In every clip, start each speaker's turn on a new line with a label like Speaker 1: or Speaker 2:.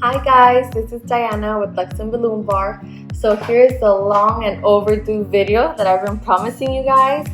Speaker 1: Hi guys, this is Diana with Luxan BALLOON BAR. So here's the long and overdue video that I've been promising you guys.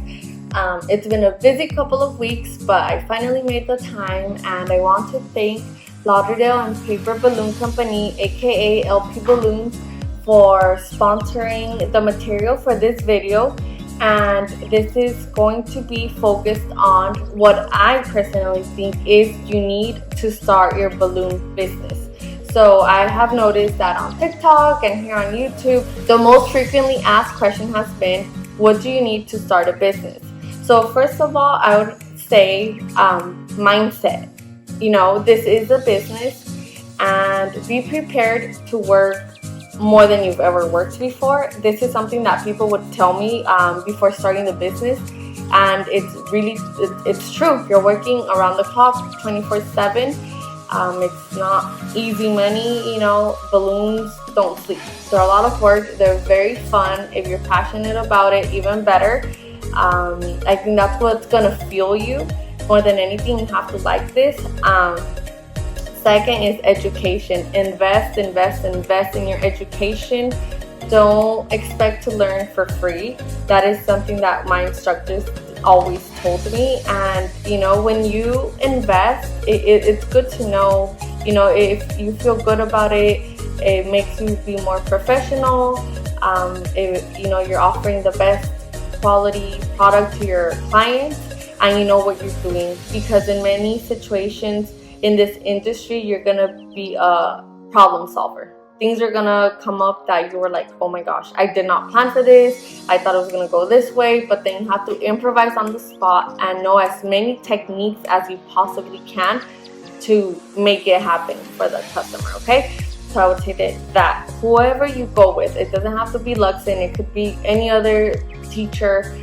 Speaker 1: It's been a busy couple of weeks, but I finally made the time, and I want to thank Lauderdale and Paper Balloon Company, aka LP Balloons, for sponsoring the material for this video. And this is going to be focused on what I personally think is you need to start your balloon business. So I have noticed that on TikTok and here on YouTube, the most frequently asked question has been, what do you need to start a business? So first of all, I would say mindset. You know, this is a business, and be prepared to work more than you've ever worked before. This is something that people would tell me before starting the business, and it's true. You're working around the clock 24/7. It's not easy money, you know. Balloons don't sleep. They're a lot of work. They're very fun. If you're passionate about it, even better. I think that's what's gonna fuel you more than anything. You have to like this. Second is education. Invest in your education. Don't expect to learn for free. That is something that my instructors always told me. And you know, when you invest, it's good to know, you know, if you feel good about it, it makes you be more professional. You know, you're offering the best quality product to your clients, and you know what you're doing, because in many situations in this industry, you're gonna be a problem solver. Things are gonna come up that you were like, oh my gosh, I did not plan for this. I thought it was gonna go this way, but then you have to improvise on the spot and know as many techniques as you possibly can to make it happen for the customer, okay? So I would say that whoever you go with, it doesn't have to be Luxan, it could be any other teacher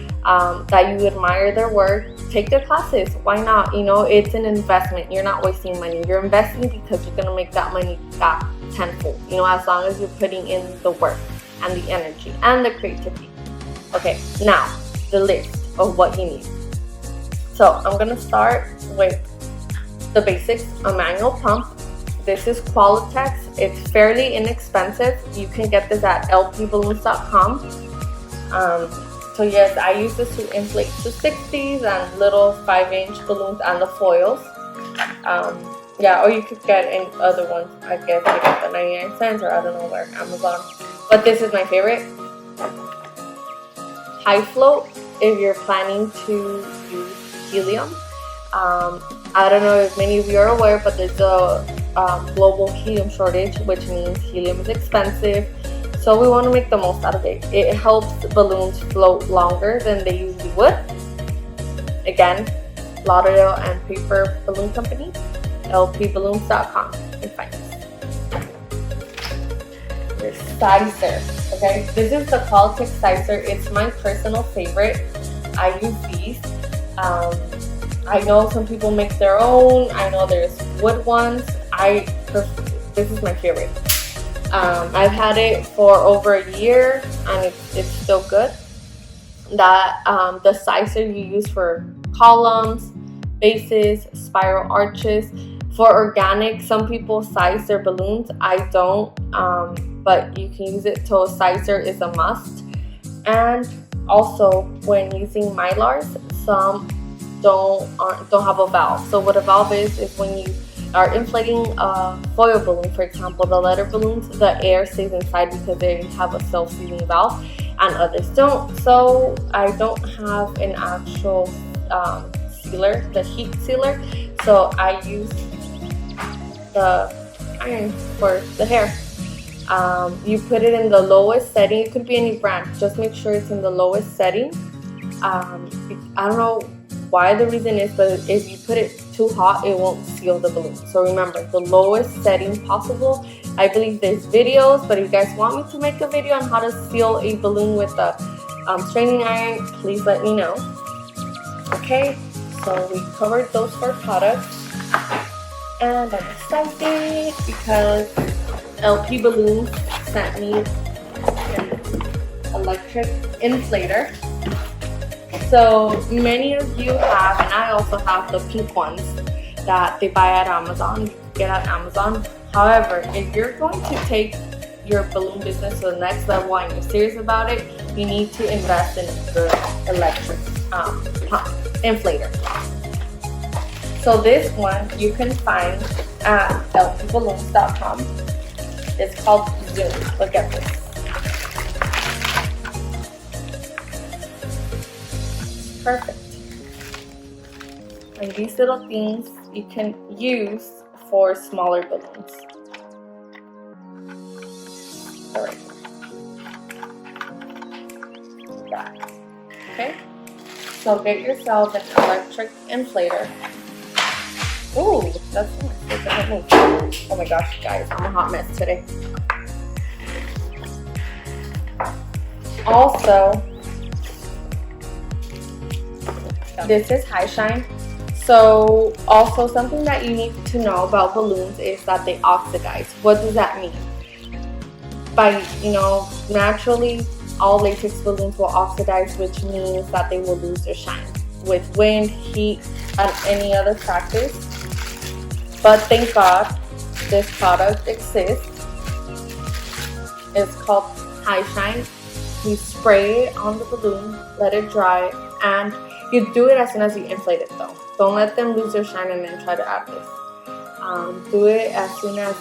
Speaker 1: that you admire their work. Take their classes. Why not? You know, it's an investment. You're not wasting money. You're investing because you're gonna make that money back tenfold. You know, as long as you're putting in the work and the energy and the creativity. Okay, now the list of what you need. So I'm gonna start with the basics: a manual pump. This is Qualitex. It's fairly inexpensive. You can get this at lpballoons.com. So yes, I use this to inflate 260s and little 5-inch balloons and the foils. Yeah, or you could get any other ones. I guess I got the 99 cents, or I don't know where, Amazon. But this is my favorite. High float, if you're planning to use helium. I don't know if many of you are aware, but there's a global helium shortage, which means helium is expensive. So we want to make the most out of it. It helps balloons float longer than they usually would. Again, Lauderdale and Paper Balloon Company, lpballoons.com. You can find this. Your sizer, okay? This is the Qualitex sizer. It's my personal favorite. I use these. I know some people make their own. I know there's wood ones. This is my favorite. I've had it for over a year, and it's still good. The sizer you use for columns, bases, spiral arches. For organic, some people size their balloons. I don't, but you can use it. So a sizer is a must. And also, when using mylars, some don't have a valve. So what a valve is when you are inflating a foil balloon, for example, the letter balloons, the air stays inside because they have a self-sealing valve, and others don't. So I don't have an actual sealer, the heat sealer, so I use the iron for the hair. You put it in the lowest setting. It could be any brand, just make sure it's in the lowest setting. I don't know why the reason is, but if you put it too hot, it won't seal the balloon. So remember, the lowest setting possible. I believe there's videos, but if you guys want me to make a video on how to seal a balloon with a straining iron, please let me know. Okay, so we covered those 4 products, and I'm excited because LP Balloons sent me an electric inflator. So many of you have, and I also have the pink ones. that they buy at Amazon, get at Amazon. However, if you're going to take your balloon business to the next level and you're serious about it, you need to invest in the electric inflator. So this one you can find at lpballoons.com. It's called Zoom. Look at this. It's perfect. And these little things you can use for smaller balloons. Alright. That. Okay? So get yourself an electric inflator. Ooh, that's nice. It doesn't move. Oh my gosh, guys, I'm a hot mess today. Also, this is high shine. So also something that you need to know about balloons is that they oxidize. What does that mean? By, naturally all latex balloons will oxidize, which means that they will lose their shine with wind, heat, and any other factors. But thank God this product exists. It's called High Shine. You spray it on the balloon, let it dry, and you do it as soon as you inflate it though. Don't let them lose their shine and then try to add this. Do it as soon as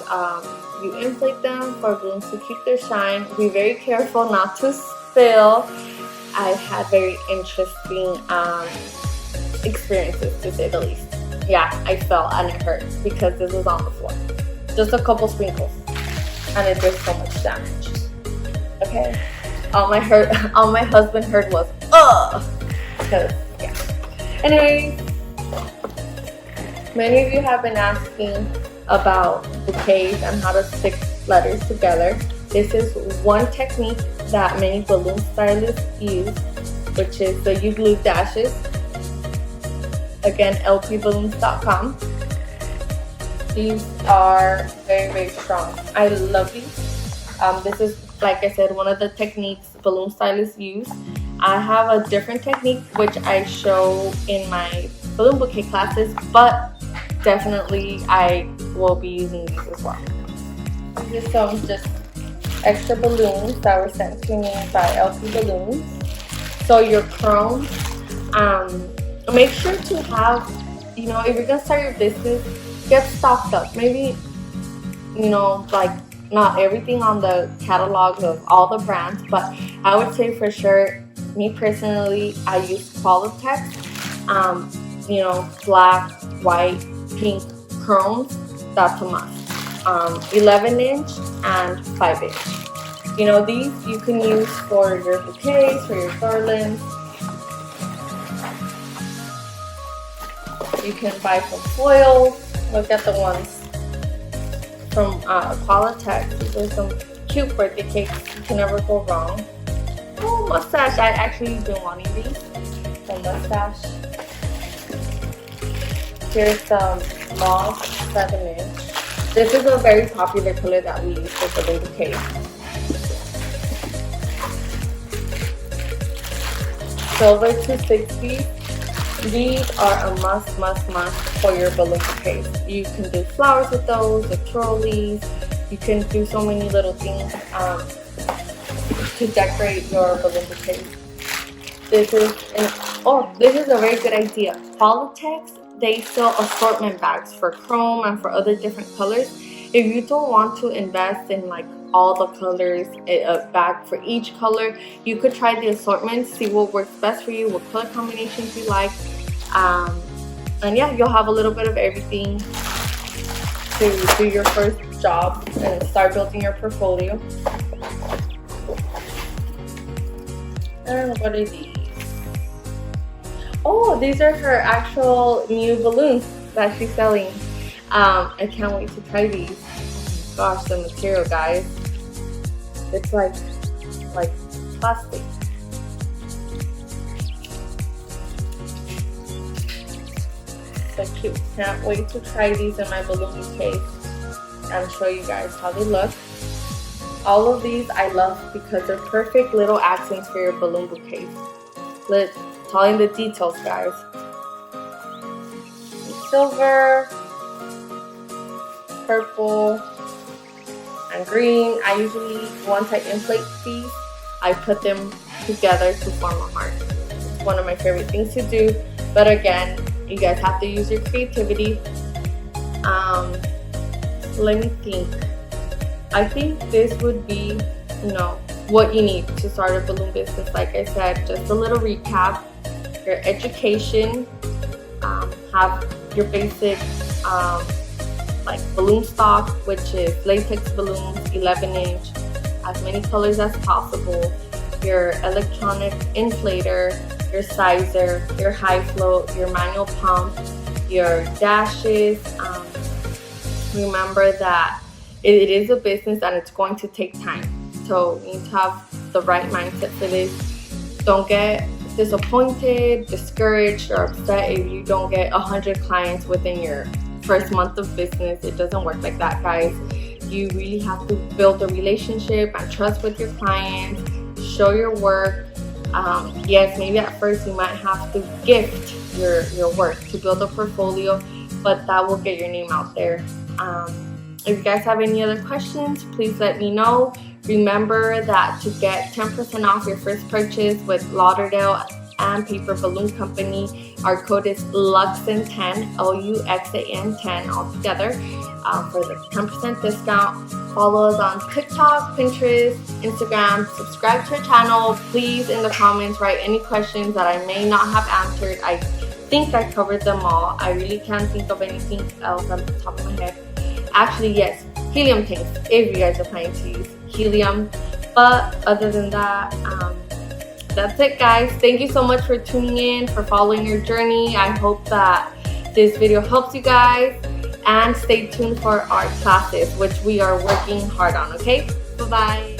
Speaker 1: you inflate them for balloons to keep their shine. Be very careful not to spill. I've had very interesting experiences, to say the least. Yeah, I fell and it hurt because this was on the floor. Just a couple sprinkles and it did so much damage. Okay? All my husband heard was, ugh! Because, yeah. Anyways, many of you have been asking about bouquets and how to stick letters together. This is one technique that many balloon stylists use, which is the Uglu Dashes. Again, lpballoons.com. These are very, very strong. I love these. This is, like I said, one of the techniques balloon stylists use. I have a different technique which I show in my balloon bouquet classes, but definitely I will be using these as well. These are some just extra balloons that were sent to me by LP Balloons. So your chrome, make sure to have, if you're gonna start your business, get stocked up. Maybe, like not everything on the catalogs of all the brands, but I would say for sure, me personally, I use Qualitex, black, white, pink chromes. That's a must. 11 inch and 5 inch. These you can use for your bouquets, for your garlands. You can buy from foils. Look at the ones from Qualitex. These are some cute birthday cakes. You can never go wrong. Oh, mustache. I actually been wanting these. The mustache. Here's some mauve 7 inch. This is a very popular color that we use for balloon bouquets. Silver 260. These are a must for your balloon bouquets. You can do flowers with those, or trolleys. You can do so many little things to decorate your balloon bouquets. This is a very good idea. Qualitex, they sell assortment bags for chrome and for other different colors. If you don't want to invest in like all the colors, a bag for each color, you could try the assortment, see what works best for you, what color combinations you like, and yeah, you'll have a little bit of everything to do your first job and start building your portfolio. And what are these? Oh, these are her actual new balloons that she's selling. I can't wait to try these. Oh my gosh, the material, guys. It's like plastic. So cute. Can't wait to try these in my balloon bouquet and show you guys how they look. All of these I love because they're perfect little accents for your balloon bouquets. Let's tell you the details, guys. silver, purple, and green. I usually, once I inflate these, I put them together to form a heart. It's one of my favorite things to do, but again, you guys have to use your creativity. Let me think. I think this would be, what you need to start a balloon business. Like I said, just a little recap: your education, have your basic like balloon stock, which is latex balloons, 11-inch, as many colors as possible, your electronic inflator, your sizer, your high float, your manual pump, your dashes. Remember that it is a business and it's going to take time, so you need to have the right mindset for this. Don't get disappointed, discouraged, or upset if you don't get 100 clients within your first month of business. It doesn't work like that, guys. You really have to build a relationship and trust with your clients, show your work. Yes, maybe at first you might have to gift your work to build a portfolio, but that will get your name out there. If you guys have any other questions, please let me know. Remember that to get 10% off your first purchase with Lauderdale and Paper Balloon Company, our code is Luxan10, Luxan 10 all together, for the 10% discount. Follow us on TikTok, Pinterest, Instagram. Subscribe to our channel. Please, in the comments, write any questions that I may not have answered. I think I covered them all. I really can't think of anything else on the top of my head. Actually, yes, helium tanks, if you guys are planning to use helium. But other than that, that's it, guys. Thank you so much for tuning in, for following your journey. I hope that this video helps you guys, and stay tuned for our classes, which we are working hard on. Okay, bye bye.